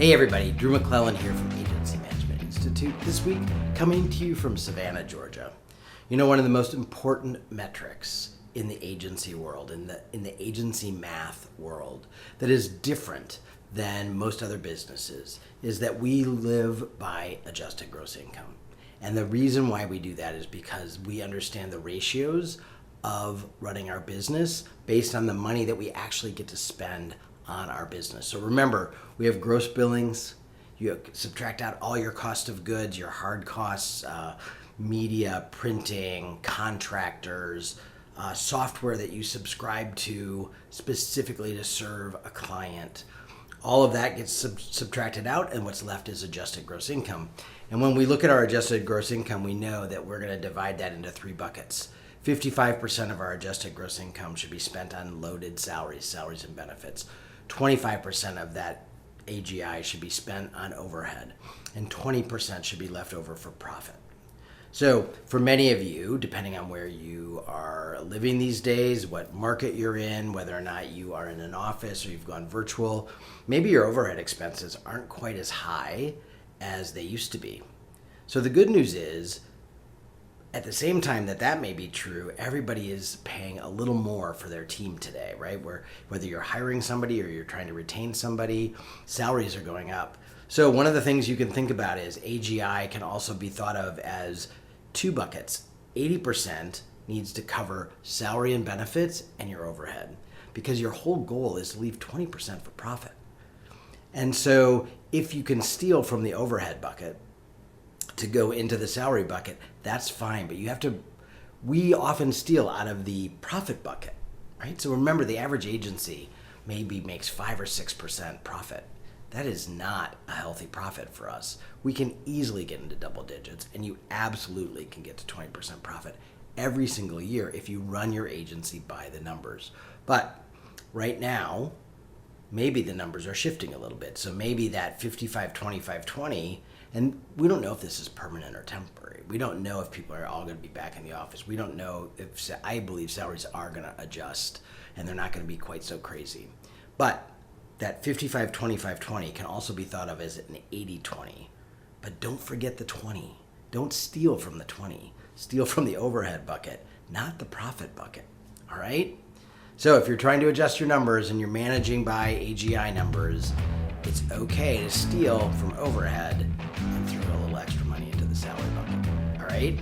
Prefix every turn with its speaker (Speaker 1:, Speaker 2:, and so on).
Speaker 1: Hey everybody, Drew McLellan here from Agency Management Institute. This week, coming to you from Savannah, Georgia. You know, one of the most important metrics in the agency world, in the agency math world, that is different than most other businesses, is that we live by adjusted gross income. And the reason why we do that is because we understand the ratios of running our business based on the money that we actually get to spend on our business. So remember, we have gross billings. You subtract out all your cost of goods, your hard costs, media, printing, contractors, software that you subscribe to specifically to serve a client. All of that gets subtracted out, and what's left is adjusted gross income. And when we look at our adjusted gross income, we know that we're going to divide that into three buckets. 55% of our adjusted gross income should be spent on loaded salaries and benefits. 25% of that AGI should be spent on overhead, and 20% should be left over for profit. So for many of you, depending on where you are living these days, what market you're in, whether or not you are in an office or you've gone virtual, maybe your overhead expenses aren't quite as high as they used to be. So the good news is, at the same time that may be true, everybody is paying a little more for their team today, right? Whether you're hiring somebody or you're trying to retain somebody, salaries are going up. So one of the things you can think about is AGI can also be thought of as two buckets. 80% needs to cover salary and benefits and your overhead, because your whole goal is to leave 20% for profit. And so if you can steal from the overhead bucket to go into the salary bucket, that's fine. But we often steal out of the profit bucket, right? So remember, the average agency maybe makes 5 or 6% profit. That is not a healthy profit for us. We can easily get into double digits, and you absolutely can get to 20% profit every single year if you run your agency by the numbers. But right now, maybe the numbers are shifting a little bit. So maybe that 55, 25, 20, and we don't know if this is permanent or temporary. We don't know if people are all going to be back in the office. We don't know if, I believe salaries are going to adjust, and they're not going to be quite so crazy. But that 55, 25, 20 can also be thought of as an 80-20. But don't forget the 20. Don't steal from the 20. Steal from the overhead bucket, not the profit bucket. All right? So if you're trying to adjust your numbers and you're managing by AGI numbers, it's okay to steal from overhead and throw a little extra money into the salary bucket. All right?